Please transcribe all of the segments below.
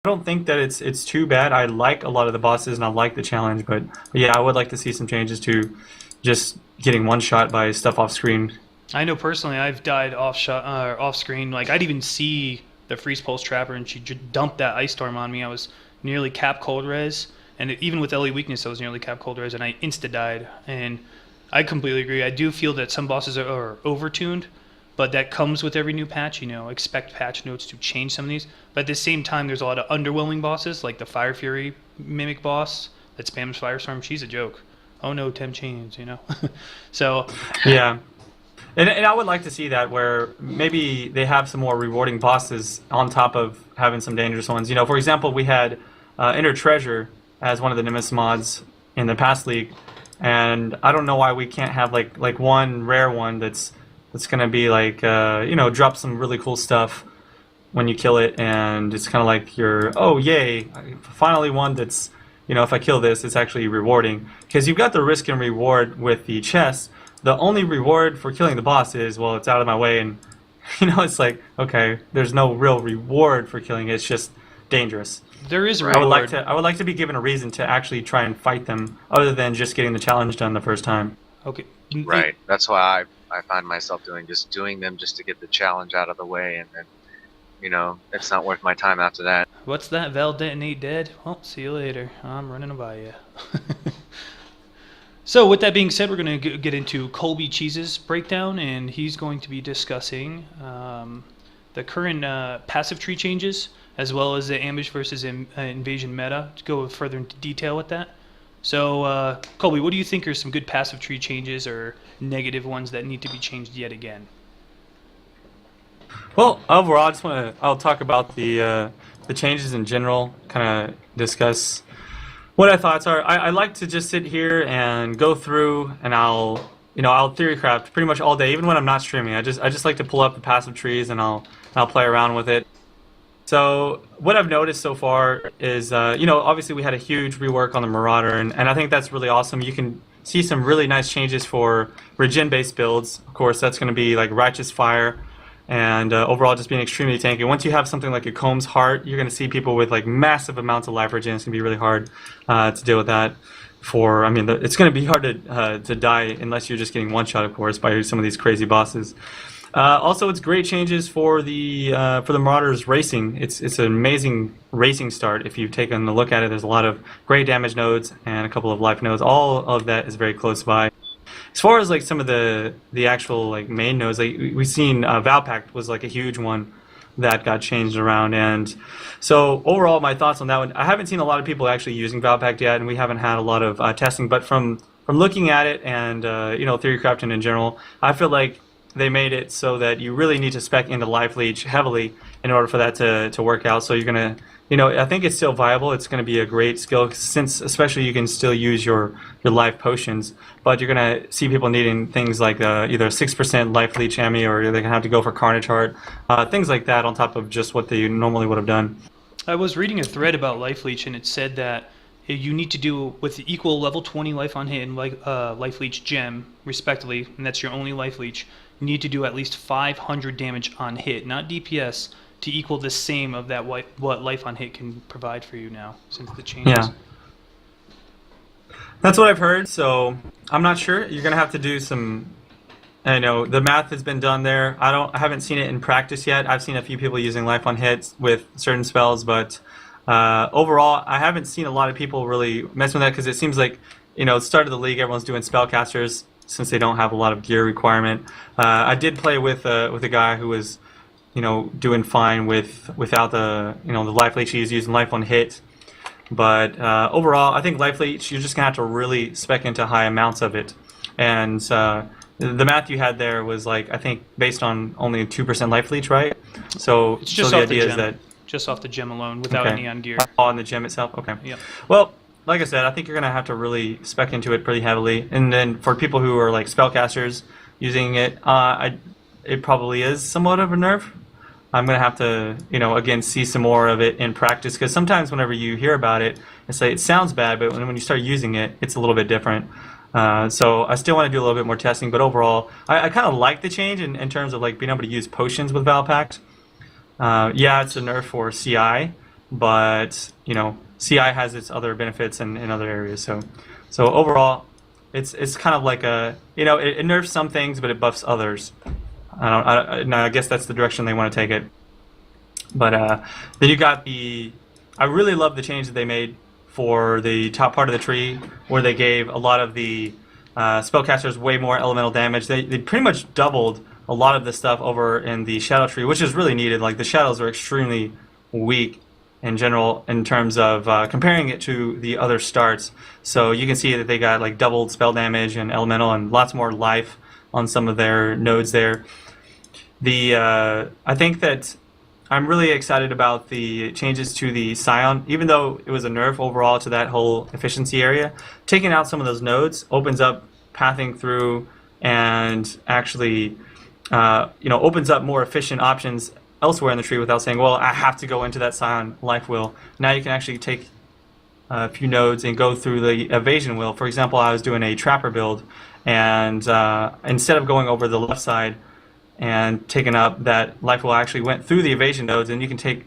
don't think that it's too bad. I like a lot of the bosses and I like the challenge, but yeah, I would like to see some changes to just getting one shot by stuff off screen. I know personally, I've died off screen. Like I'd even see the freeze pulse trapper, and she dumped that ice storm on me. I was nearly cap cold res, and even with LE weakness, I was nearly cap cold res, and I insta died. And I completely agree. I do feel that some bosses are overtuned, but that comes with every new patch. You know, expect patch notes to change some of these. But at the same time, there's a lot of underwhelming bosses, like the Fire Fury mimic boss that spams Firestorm. She's a joke. Oh no, Tem Chains, you know. So Yeah. And I would like to see that where maybe they have some more rewarding bosses on top of having some dangerous ones. You know, for example, we had Inner Treasure as one of the Nemesis mods in the past league, and I don't know why we can't have like one rare one that's gonna be like you know, drop some really cool stuff when you kill it, and it's kind of like you're, oh yay, finally one that's, you know, if I kill this, it's actually rewarding, because you've got the risk and reward with the chest. The only reward for killing the boss is, well, it's out of my way, and you know, it's like, okay, there's no real reward for killing it. It's just dangerous. there is a I would like reward. to I would like to be given a reason to actually try and fight them, other than just getting the challenge done the first time. Okay. Right. That's why I find myself doing them just to get the challenge out of the way, and then it's not worth my time after that. What's that? Vaal detonate dead? Well, see you later. I'm running by you. So with that being said, we're going to get into Colby Cheese's breakdown, and he's going to be discussing the current passive tree changes, as well as the ambush versus invasion meta, to go further into detail with that. So Colby, what do you think are some good passive tree changes or negative ones that need to be changed yet again? Well, overall, I'll talk about the changes in general, kind of discuss what my thoughts are. I like to just sit here and go through, and I'll theory craft pretty much all day, even when I'm not streaming. I just like to pull up the passive trees, and I'll play around with it. So what I've noticed so far is, obviously we had a huge rework on the Marauder, and I think that's really awesome. You can see some really nice changes for regen-based builds. Of course, that's going to be like Righteous Fire, and overall just being extremely tanky. Once you have something like a Comb's Heart, you're going to see people with like massive amounts of life regen. It's going to be really hard to deal with that. It's going to be hard to die unless you're just getting one shot, of course, by some of these crazy bosses. Also, it's great changes for the Marauders racing. It's an amazing racing start. If you've taken a look at it, there's a lot of great damage nodes and a couple of life nodes. All of that is very close by. As far as like some of the actual like main nodes, like we've seen Vaal Pact was like a huge one that got changed around, and so overall my thoughts on that one. I haven't seen a lot of people actually using Vaal Pact yet, and we haven't had a lot of testing. But from looking at it and theory crafting in general, I feel like they made it so that you really need to spec into life leech heavily in order for that to work out. So you're gonna, I think it's still viable. It's gonna be a great skill, since especially you can still use your life potions, but you're gonna see people needing things like either 6% life leech ammo, or they're gonna have to go for Carnage Heart, things like that on top of just what they normally would have done. I was reading a thread about life leech, and it said that you need to do with equal level 20 life on hit and life leech gem respectively, and that's your only life leech. You need to do at least 500 damage on hit, not DPS, to equal the same of that what life on hit can provide for you now since the changes. Yeah, that's what I've heard. So I'm not sure. You're gonna have to do some. I know the math has been done there. I haven't seen it in practice yet. I've seen a few people using life on hits with certain spells, but overall, I haven't seen a lot of people really mess with that, because it seems like, at the start of the league, everyone's doing spellcasters since they don't have a lot of gear requirement. I did play with a guy who was, doing fine without the the life leech. He's using life on hit, but overall, I think life leech, you're just gonna have to really spec into high amounts of it, and the math you had there was like, I think based on only 2% life leech, right? So It's just the off the idea gem. is that Just off the gem alone, without any on gear. on the gem itself. Okay. Yep. Well, like I said, I think you're gonna have to really spec into it pretty heavily, and then for people who are like spellcasters using it, it probably is somewhat of a nerf. I'm gonna have to, again, see some more of it in practice, because sometimes whenever you hear about it, it's like it sounds bad, but when you start using it, it's a little bit different. So I still want to do a little bit more testing, but overall, I kind of like the change in terms of like being able to use potions with Vaal Pact. Yeah, it's a nerf for CI, but CI has its other benefits in other areas. So overall, it's kind of like it nerfs some things, but it buffs others. I guess that's the direction they want to take it. But then you got I really love the change that they made for the top part of the tree, where they gave a lot of the spellcasters way more elemental damage. They pretty much doubled a lot of the stuff over in the shadow tree, which is really needed. Like the shadows are extremely weak in general in terms of comparing it to the other starts. So you can see that they got like doubled spell damage and elemental and lots more life on some of their nodes there. I think that I'm really excited about the changes to the Scion. Even though it was a nerf overall to that whole efficiency area, taking out some of those nodes opens up pathing through and actually opens up more efficient options elsewhere in the tree without saying, well, I have to go into that Scion life wheel. Now you can actually take a few nodes and go through the evasion wheel. For example, I was doing a trapper build, and instead of going over the left side and taking up that life wheel, actually went through the evasion nodes, and you can take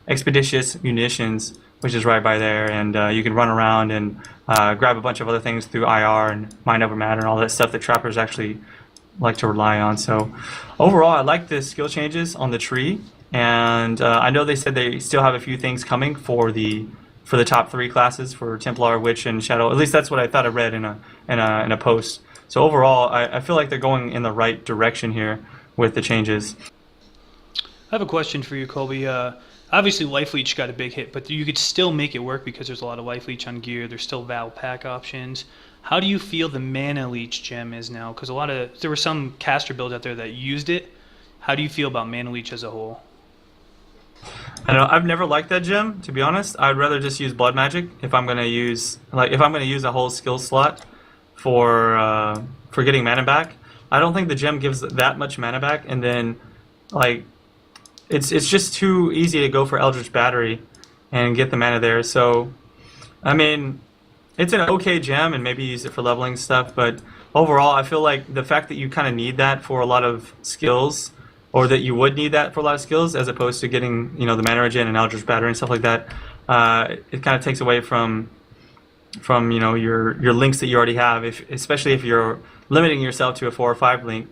expeditious munitions, which is right by there, and you can run around and grab a bunch of other things through IR and mind over matter and all that stuff that trappers actually like to rely on. So overall, I like the skill changes on the tree, and I know they said they still have a few things coming for the top 3 classes for Templar, Witch, and Shadow. At least that's what I thought I read in a post. So overall, I feel like they're going in the right direction here with the changes. I have a question for you, Colby. Obviously, Life Leech got a big hit, but you could still make it work because there's a lot of Life Leech on gear. There's still Vaal pack options. How do you feel the Mana Leech gem is now? Because there were some caster builds out there that used it. How do you feel about Mana Leech as a whole? I don't know, I've never liked that gem, to be honest. I'd rather just use Blood Magic if I'm gonna use a whole skill slot for getting mana back. I don't think the gem gives that much mana back, and then it's just too easy to go for Eldritch Battery and get the mana there. So I mean, it's an okay gem, and maybe use it for leveling stuff, but overall I feel like the fact that you kind of need that for a lot of skills, or that you would need that for a lot of skills, as opposed to getting the mana regen and Eldritch Battery and stuff like that, it kind of takes away from your links that you already have, especially if you're limiting yourself to a 4 or 5 link.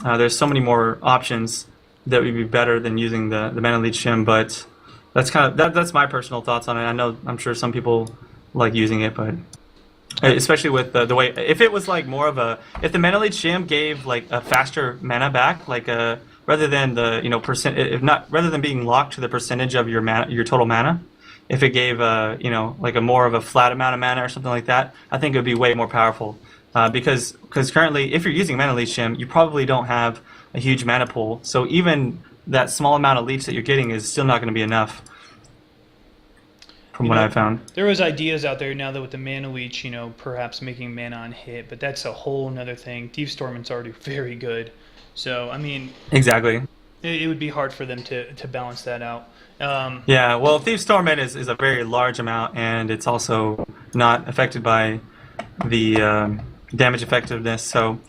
There's so many more options that would be better than using the Mana Leech gem, but that's my personal thoughts on it. I'm sure some people like using it, but especially with the way, if it was like more of if the Mana Leech gem gave like a faster mana back, rather than the rather than being locked to the percentage of your total mana, if it gave a more of a flat amount of mana or something like that, I think it would be way more powerful. Because currently, if you're using Mana Leech gem, you probably don't have a huge mana pool, so even that small amount of leech that you're getting is still not going to be enough. From what I found, there was ideas out there now that with the Mana Leech, perhaps making mana on hit, but that's a whole nother thing. Thieves Torment's already very good, so I mean, exactly. It would be hard for them to balance that out. Yeah, well, Thieves Torment is a very large amount, and it's also not affected by the damage effectiveness. So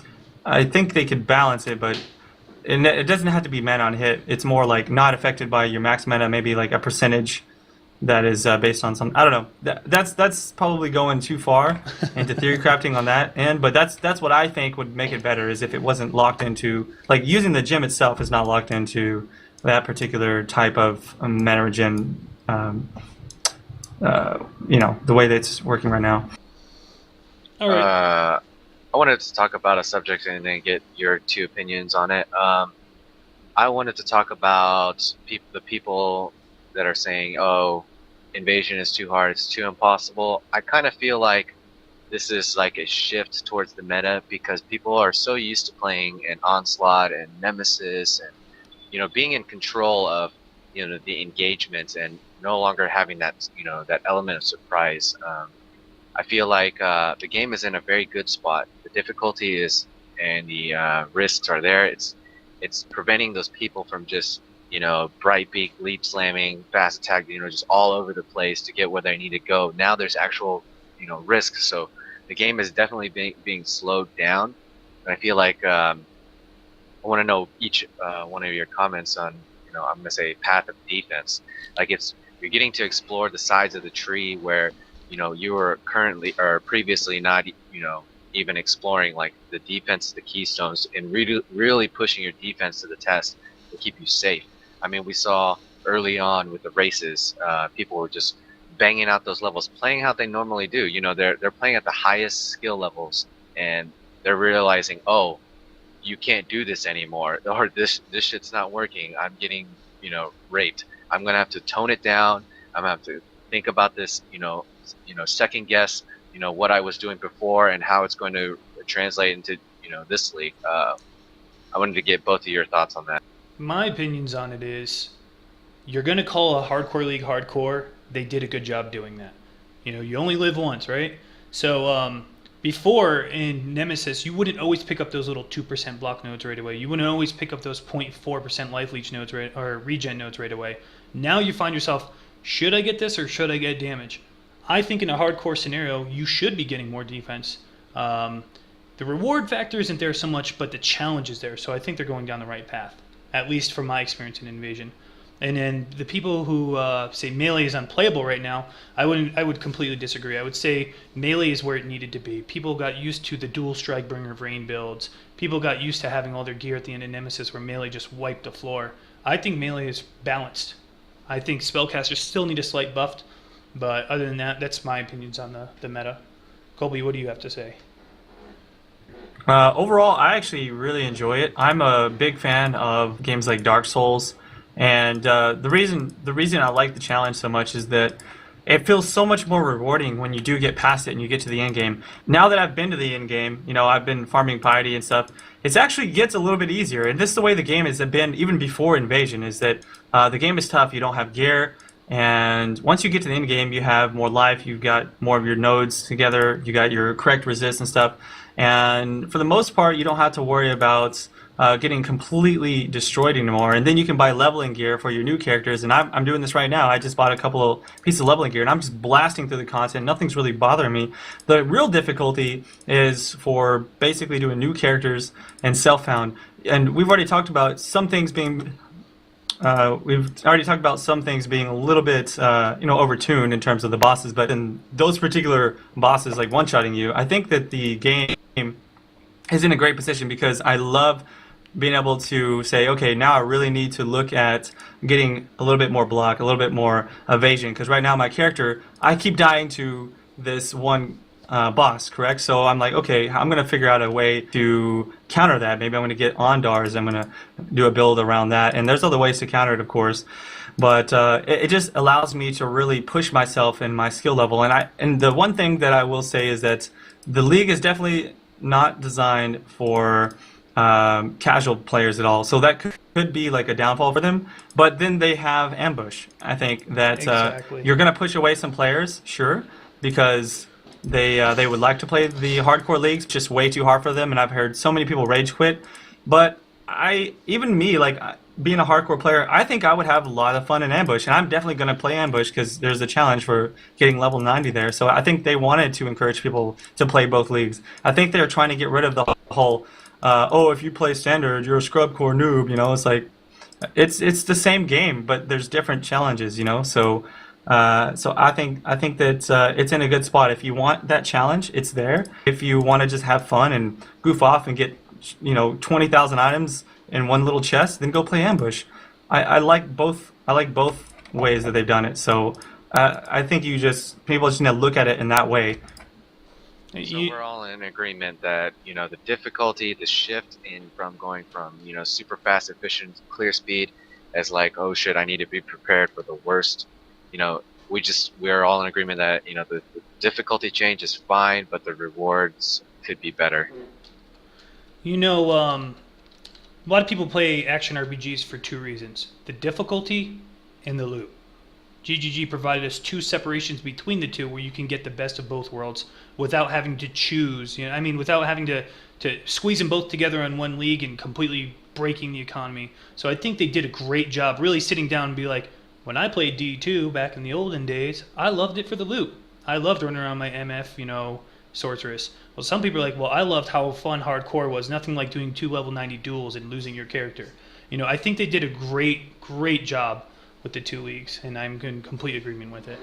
I think they could balance it, but it doesn't have to be mana on hit. It's more like not affected by your max mana, maybe like a percentage that is based on some. I don't know. That's probably going too far into theory crafting on that end, but that's what I think would make it better, is if it wasn't locked into, like, using the gem itself is not locked into that particular type of mana regen. The way that it's working right now. All right. I wanted to talk about a subject and then get your 2 opinions on it. I wanted to talk about the people that are saying, "Oh, invasion is too hard, it's too impossible." I kind of feel like this is like a shift towards the meta, because people are so used to playing an Onslaught and Nemesis and being in control of the engagement, and no longer having that that element of surprise. I feel like the game is in a very good spot. The difficulty is, and the risks are there. It's preventing those people from just bright beak, leap slamming, fast attack, just all over the place to get where they need to go. Now there's actual, risk. So the game is definitely being slowed down. And I feel like I want to know each one of your comments on, I'm going to say path of defense. Like, it's you're getting to explore the sides of the tree where you were currently or previously not even exploring, like the defense, the keystones, and really pushing your defense to the test to keep you safe. I mean, we saw early on with the races, people were just banging out those levels, playing how they normally do. They're playing at the highest skill levels, and they're realizing, oh, you can't do this anymore, or this shit's not working. I'm getting raped. I'm gonna have to tone it down. I'm gonna have to think about this. Second guess. What I was doing before and how it's going to translate into this league. I wanted to get both of your thoughts on that. My opinions on it is, you're going to call a hardcore league hardcore. They did a good job doing that. You only live once, right? So before in Nemesis, you wouldn't always pick up those little 2% block nodes right away. You wouldn't always pick up those 0.4% life leech nodes or regen nodes right away. Now you find yourself, should I get this or should I get damage? I think in a hardcore scenario, you should be getting more defense. The reward factor isn't there so much, but the challenge is there. So I think they're going down the right path, at least from my experience in Invasion. And then the people who say melee is unplayable right now, I would completely disagree. I would say melee is where it needed to be. People got used to the dual strike bringer of rain builds. People got used to having all their gear at the end of Nemesis where melee just wiped the floor. I think melee is balanced. I think spellcasters still need a slight buff. But other than that, that's my opinions on the meta. Colby, what do you have to say? Overall, I actually really enjoy it. I'm a big fan of games like Dark Souls, and the reason I like the challenge so much is that it feels so much more rewarding when you do get past it and you get to the end game. Now that I've been to the end game, I've been farming piety and stuff. It actually gets a little bit easier, and this is the way the game has been even before Invasion. Is that the game is tough. You don't have gear. And once you get to the end game, you have more life, you've got more of your nodes together, you got your correct resist and stuff. And for the most part, you don't have to worry about getting completely destroyed anymore. And then you can buy leveling gear for your new characters. And I'm doing this right now. I just bought a couple of pieces of leveling gear, and I'm just blasting through the content. Nothing's really bothering me. The real difficulty is for basically doing new characters and self-found. And we've already talked about some things being... we've already talked about some things being a little bit, overtuned in terms of the bosses, but in those particular bosses, like one-shotting you, I think that the game is in a great position because I love being able to say, okay, now I really need to look at getting a little bit more block, a little bit more evasion, because right now my character, I keep dying to this one boss, correct? So I'm like, okay, I'm going to figure out a way to counter that. Maybe I'm going to get Ondars. I'm going to do a build around that. And there's other ways to counter it, of course. But it just allows me to really push myself in my skill level. And the one thing that I will say is that the league is definitely not designed for casual players at all. So that could be like a downfall for them. But then they have ambush. I think that Exactly. You're going to push away some players, sure, because... They would like to play the hardcore leagues, just way too hard for them, and I've heard so many people rage quit. But even me, like being a hardcore player, I think I would have a lot of fun in ambush, and I'm definitely going to play ambush because there's a challenge for getting level 90 there. So I think they wanted to encourage people to play both leagues. I think they're trying to get rid of the whole, if you play standard, you're a scrub core noob. It's like it's the same game, but there's different challenges. So. So I think that it's in a good spot. If you want that challenge, it's there. If you want to just have fun and goof off and get 20,000 items in one little chest, then go play ambush. I like both. I like both ways that they've done it. So I think people just need to look at it in that way. So we're all in agreement that the difficulty, the shift from going from super fast, efficient, clear speed, as like, oh shit, I need to be prepared for the worst. We're all in agreement that the difficulty change is fine, but the rewards could be better. A lot of people play action RPGs for two reasons: the difficulty and the loot. GGG provided us two separations between the two where you can get the best of both worlds without having to choose. Without having to squeeze them both together in one league and completely breaking the economy. So I think they did a great job really sitting down and be like, when I played D2 back in the olden days, I loved it for the loot. I loved running around my MF, sorceress. Well, some people are like, well, I loved how fun hardcore was. Nothing like doing 2 level 90 duels and losing your character. I think they did a great job with the 2 leagues, and I'm in complete agreement with it.